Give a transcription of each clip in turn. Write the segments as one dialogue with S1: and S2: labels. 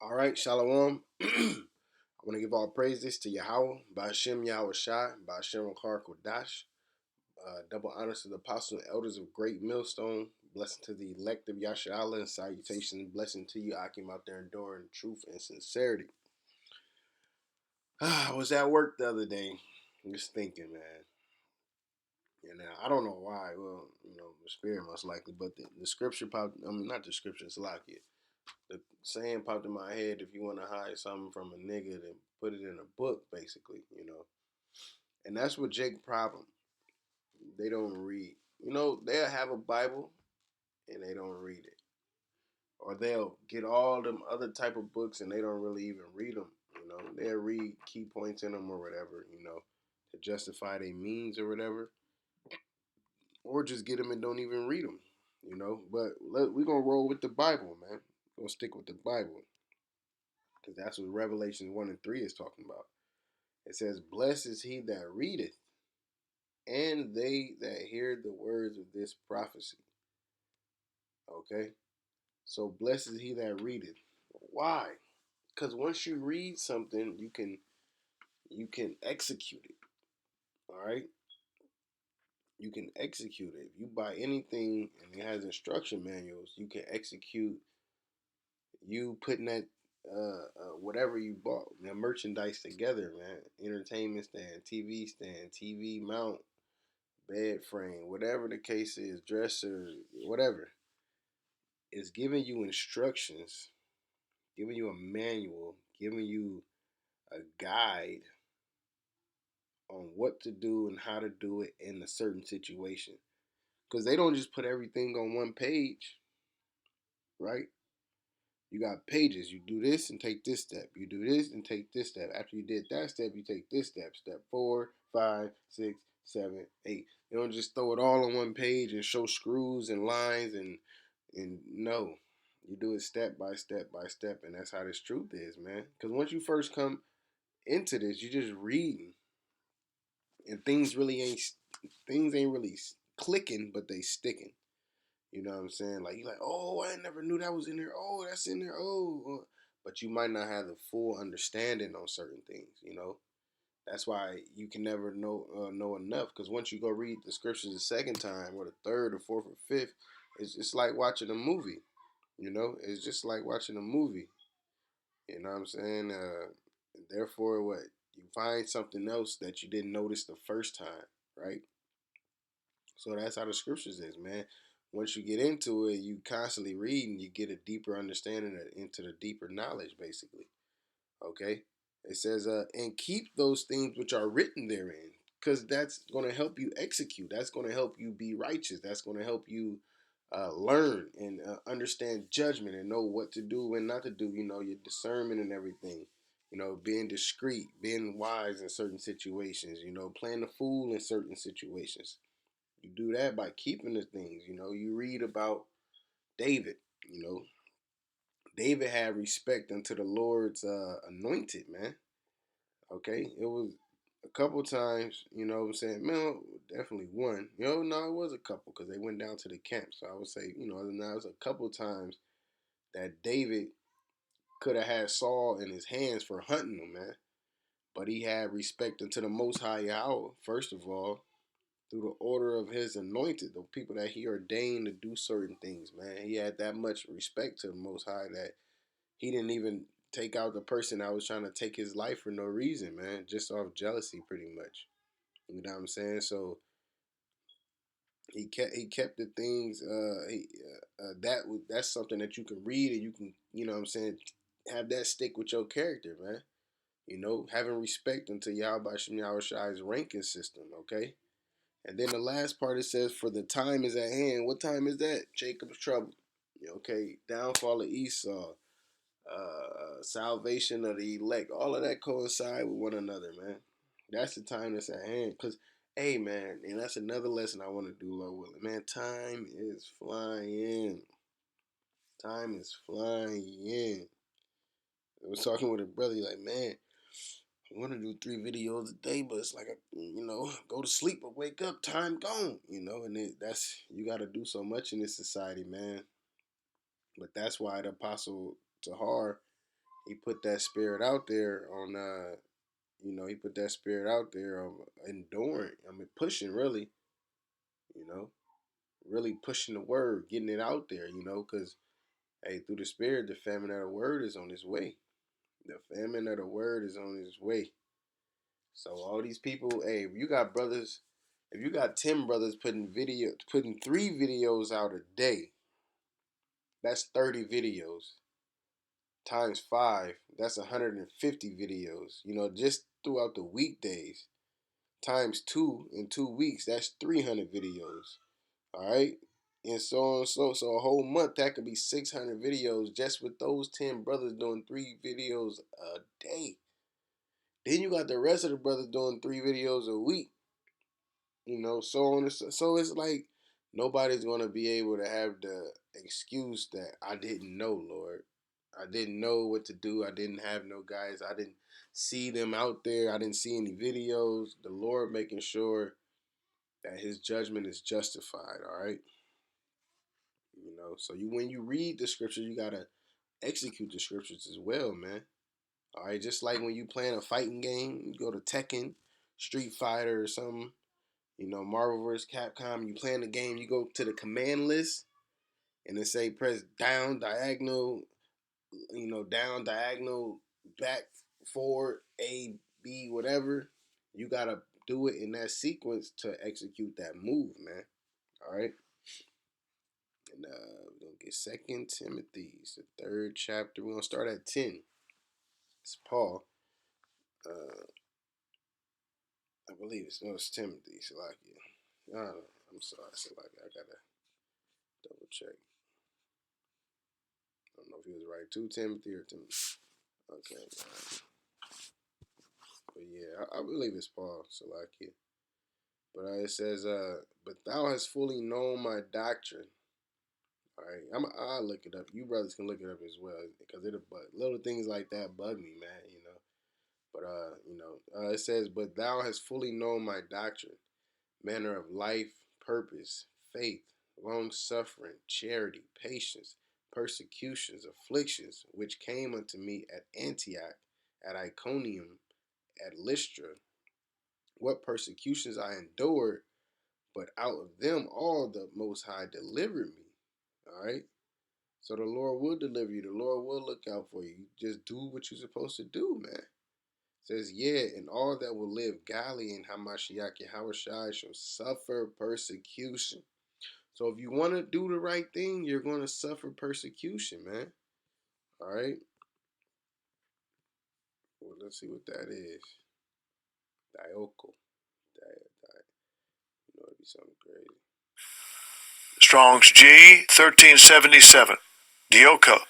S1: All right, Shalom. I want to give all praises to YAHAWAH, BAHASHAM, YAHAWASHI, BAHASHAM, QADASH. Double honors to the apostles and elders of Great Millstone. Blessing to the elect of Yasharallah and salutation. Blessing to you, Akim, out there enduring truth and sincerity. I was at work the other day, just thinking, man. I don't know why. Well, the spirit most likely, but the scripture popped. I mean, not the scripture, it's like it. The saying popped in my head: if you want to hide something from a nigga, then put it in a book, basically. And that's what Jake's problem. They don't read. They'll have a Bible and they don't read it, or they'll get all them other type of books and they don't really even read them. They'll read key points in them or whatever, to justify their means or whatever, or just get them and don't even read them. But we're gonna roll with the Bible, man. We're gonna stick with the Bible because that's what Revelation 1 and 3 is talking about. It says, "Blessed is he that readeth, and they that hear the words of this prophecy." Okay? So blessed is he that readeth. Why? Because once you read something, you can execute it. All right? You can execute it. If you buy anything and it has instruction manuals, you can execute you putting that whatever you bought, the merchandise together, man. Entertainment stand, TV mount, bed frame, whatever the case is, dresser, whatever. It's giving you instructions, giving you a manual, giving you a guide on what to do and how to do it in a certain situation. Because they don't just put everything on one page, right? You got pages. You do this and take this step. You do this and take this step. After you did that step, you take this step. Step 4, 5, 6, 7, 8. You don't just throw it all on one page and show screws and lines and no. You do it step by step by step, and that's how this truth is, man. Because once you first come into this, you just reading, and things ain't really clicking, but they sticking. You know what I'm saying? Like you're like, oh, I never knew that was in there. Oh, that's in there. Oh, but you might not have the full understanding on certain things. That's why you can never know enough. Because once you go read the scriptures the second time, or the third, or fourth, or fifth, it's just like watching a movie. It's just like watching a movie. You know what I'm saying? Therefore, what you find something else that you didn't notice the first time, right? So that's how the scriptures is, man. Once you get into it, you constantly read and you get a deeper understanding into the deeper knowledge, basically. Okay? It says, and keep those things which are written therein, because that's going to help you execute. That's going to help you be righteous. That's going to help you learn and understand judgment and know what to do and not to do. Your discernment and everything. Being discreet, being wise in certain situations. Playing the fool in certain situations. You do that by keeping the things. You read about David. You know, David had respect unto the Lord's anointed, man. Okay, it was a couple times. What I'm saying, man, definitely one. No, it was a couple because they went down to the camp. So I would say, now it was a couple times that David could have had Saul in his hands for hunting him, man. But he had respect unto the Most High Yahweh, first of all, through the order of his anointed, the people that he ordained to do certain things, man. He had that much respect to the Most High that he didn't even take out the person that was trying to take his life for no reason, man, just off jealousy, pretty much. You know what I'm saying? So he kept the things. That's something that you can read and you can, what I'm saying, have that stick with your character, man. Having respect unto YAHAWASHI's ranking system, okay? And then the last part it says, "For the time is at hand." What time is that? Jacob's trouble. Okay, downfall of Esau, salvation of the elect. All of that coincide with one another, man. That's the time that's at hand. Cause, hey, man, and that's another lesson I want to do, Lord willing. Man, time is flying. Time is flying. I was talking with a brother, like, man, I want to do 3 videos a day, but it's like, go to sleep or wake up, time gone, and that's, you got to do so much in this society, man. But that's why the Apostle Tahar, he put that spirit out there on he put that spirit out there of enduring. I mean, pushing really, you know, really pushing the word, getting it out there, because hey, through the spirit, the famine of the word is on its way. The famine of the word is on its way. So all these people, hey, if you got 10 brothers putting 3 videos out a day, that's 30 videos times 5. That's 150 videos. Just throughout the weekdays times 2 in 2 weeks. That's 300 videos. All right. And so on, so a whole month that could be 600 videos just with those 10 brothers doing 3 videos a day. Then you got the rest of the brothers doing 3 videos a week. So on. So it's like nobody's gonna be able to have the excuse that I didn't know, Lord. I didn't know what to do. I didn't have no guys. I didn't see them out there. I didn't see any videos. The Lord making sure that His judgment is justified. All right. So when you read the scriptures, you gotta execute the scriptures as well, man. All right. Just like when you playing a fighting game, you go to Tekken, Street Fighter, or something. Marvel vs. Capcom, you playing the game, you go to the command list and it say press down, diagonal, down, diagonal, back, forward, A, B, whatever. You got to do it in that sequence to execute that move, man. All right. And we're going to get 2 Timothy, it's the 3rd chapter. We're going to start at 10. It's Paul. I believe it's Timothy. Salakia. I'm sorry, Salakia. I got to double check. I don't know if he was right. 2 Timothy or Timothy. Okay. But yeah, I believe it's Paul, Salakia. But it says, but thou hast fully known my doctrine. All right, I'll look it up. You brothers can look it up as well, because but little things like that bug me, man. But it says, but thou hast fully known my doctrine, manner of life, purpose, faith, long suffering, charity, patience, persecutions, afflictions, which came unto me at Antioch, at Iconium, at Lystra, what persecutions I endured, but out of them all the Most High delivered me. All right. So the Lord will deliver you. The Lord will look out for you. Just do what you're supposed to do, man. It says, yeah, and all that will live godly in Hamashiach YAHAWASHI shall suffer persecution. So if you want to do the right thing, you're going to suffer persecution, man. All right. Well, let's see what that is. Dioko. It'd be something crazy.
S2: Strong's G 1377. Dioka.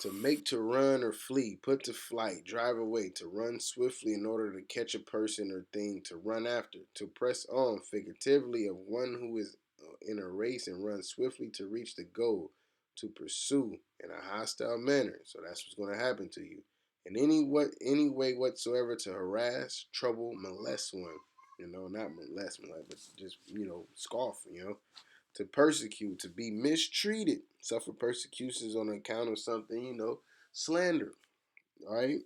S1: To make, to run or flee, put to flight, drive away, to run swiftly in order to catch a person or thing, to run after, to press on, figuratively of one who is in a race and runs swiftly to reach the goal, to pursue in a hostile manner. So that's what's going to happen to you. In any way whatsoever, to harass, trouble, molest one. Not molest, but just, scoff, to persecute, to be mistreated, suffer persecutions on account of something, slander, right?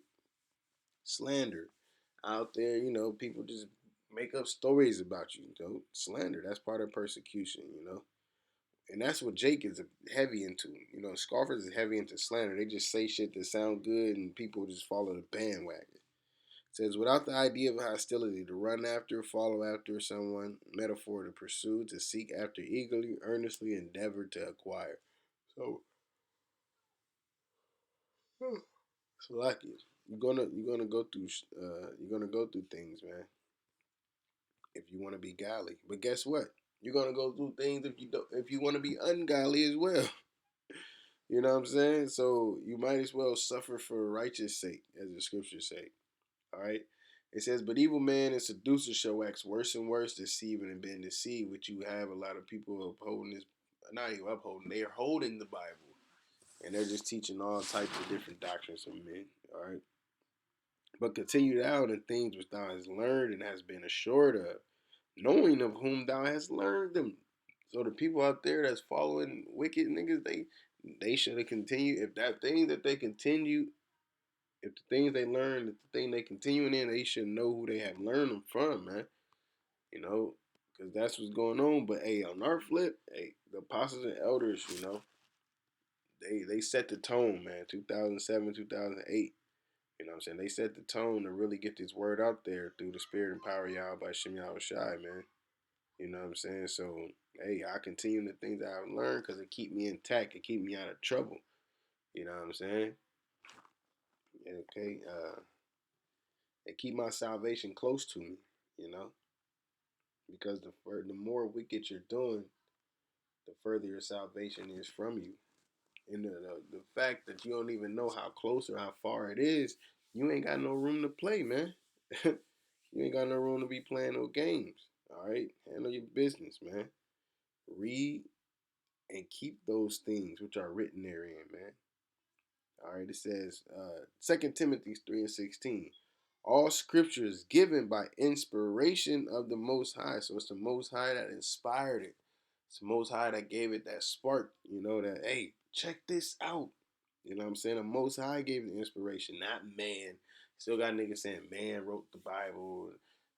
S1: Slander. Out there, people just make up stories about you, slander. That's part of persecution, And that's what Jake is heavy into. Scoffers is heavy into slander. They just say shit that sound good and people just follow the bandwagon. It says, without the idea of hostility, to run after, follow after someone, metaphor, to pursue, to seek after eagerly, earnestly, endeavor to acquire. So like you're gonna go through things, man. If you want to be godly, but guess what? You're gonna go through things if you want to be ungodly as well. You know what I'm saying? So you might as well suffer for righteous sake, as the scriptures say. All right. It says, but evil man and seducer shall wax worse and worse, deceiving and being deceived, which you have a lot of people upholding this, not even upholding, they are holding the Bible. And they're just teaching all types of different doctrines of men. All right. But continue thou in the things which thou hast learned and hast been assured of, knowing of whom thou hast learned them. So the people out there that's following wicked niggas, They should have continued. If that thing that they continue, if the things they learn, if the thing they continuing in, they should know who they have learned them from, man. You know, because that's what's going on. But hey, on our flip, hey, the apostles and elders, you know, they set the tone, man. 2007, 2008. You know what I'm saying? They set the tone to really get this word out there through the spirit and power of YAHAWASHI, man. You know what I'm saying? So, hey, I continue the things that I've learned because it keep me intact. It keep me out of trouble. You know what I'm saying? Okay. It keep my salvation close to me, you know? Because the more wicked you're doing, the further your salvation is from you. And the fact that you don't even know how close or how far it is, you ain't got no room to play, man. You ain't got no room to be playing no games. All right, handle your business, man. Read and keep those things which are written therein, man. All right, it says 2 Timothy 3 and 16. All scripture is given by inspiration of the Most High. So it's the Most High that inspired it. It's the Most High that gave it that spark, you know, that, hey, check this out. You know what I'm saying? The Most High gave it the inspiration, not man. Still got niggas saying man wrote the Bible,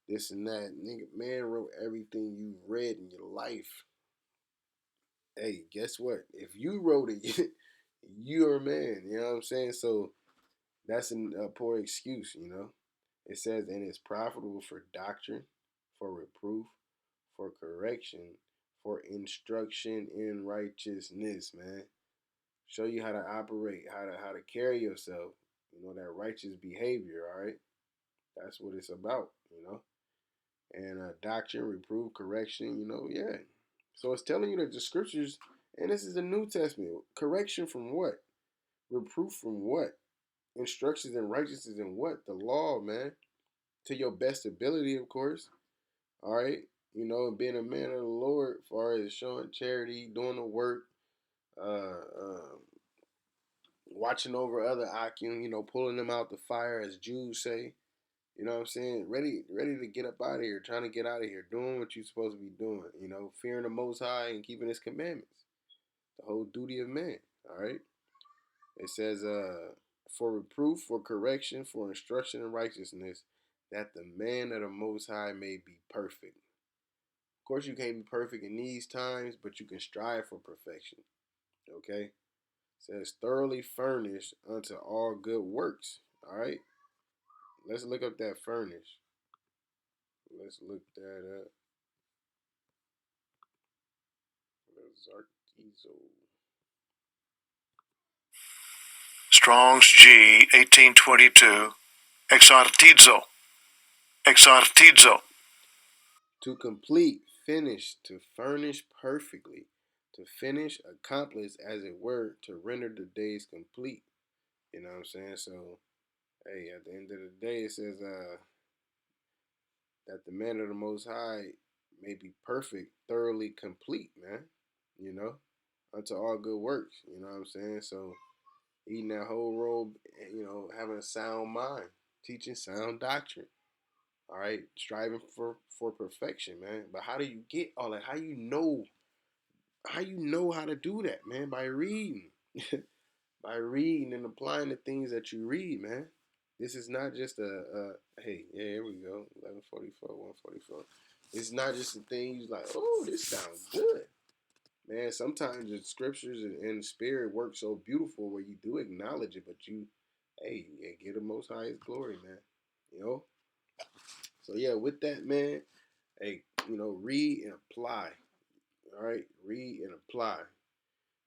S1: this and that. Nigga, man wrote everything you've read in your life. Hey, guess what? If you wrote it, you're a man. You know what I'm saying? So that's a poor excuse, you know. It says, and it's profitable for doctrine, for reproof, for correction, for instruction in righteousness, man. Show you how to operate, how to carry yourself, you know, that righteous behavior, all right? That's what it's about, you know. And doctrine, reproof, correction, you know, yeah. So it's telling you that the scriptures, and this is the New Testament, correction from what? Reproof from what? Instructions in righteousness in what? The law, man. To your best ability, of course. All right. You know, being a man of the Lord, as far as showing charity, doing the work, watching over other Akim, you know, pulling them out the fire, as Jews say. You know what I'm saying? Ready to get up out of here, trying to get out of here, doing what you're supposed to be doing. You know, fearing the Most High and keeping His commandments. The whole duty of man. All right. It says, for reproof, for correction, for instruction in righteousness, that the man of the Most High may be perfect. Of course, you can't be perfect in these times, but you can strive for perfection. Okay? It says, thoroughly furnished unto all good works. All right? Let's look up that furnish. Let's look that up. Zartizo.
S2: Strong's G 1822. Exartizo. Exartizo.
S1: To complete, finish, to furnish perfectly, to finish, accomplish, as it were, to render the days complete. You know what I'm saying? So, hey, at the end of the day, it says that the man of the Most High may be perfect, thoroughly complete, man. You know, unto all good works. You know what I'm saying? So, eating that whole robe, you know, having a sound mind, teaching sound doctrine. All right, striving for perfection, man. But how do you get all that? How you know? How you know how to do that, man? By reading, by reading and applying the things that you read, man. This is not just a hey, yeah, here we go, 11:44, 1:44. It's not just a thing you like, oh, this sounds good, man. Sometimes the scriptures and the spirit work so beautiful where you do acknowledge it, but you, hey, yeah, give the Most High His glory, man. You know. So yeah, with that, man, hey, you know, read and apply. All right, read and apply.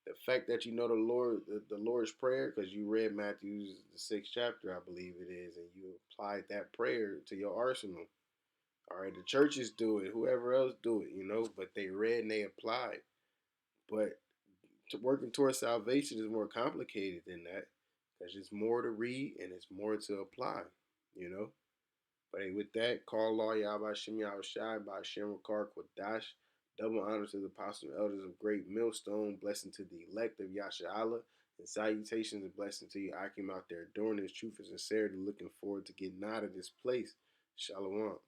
S1: The fact that you know the Lord's prayer, because you read Matthew's the 6th chapter, I believe it is, and you applied that prayer to your arsenal. All right, the churches do it, whoever else do it, you know, but they read and they applied. But working towards salvation is more complicated than that, because it's more to read and it's more to apply, you know. But hey, with that, call law YAHAWASHI by Hashem QADASH. Double honor to the apostles and elders of Great Millstone. Blessing to the elect of Yasharahla. And salutations and blessing to you, Akim, out there doing this truth and sincerity. Looking forward to getting out of this place. Shalom.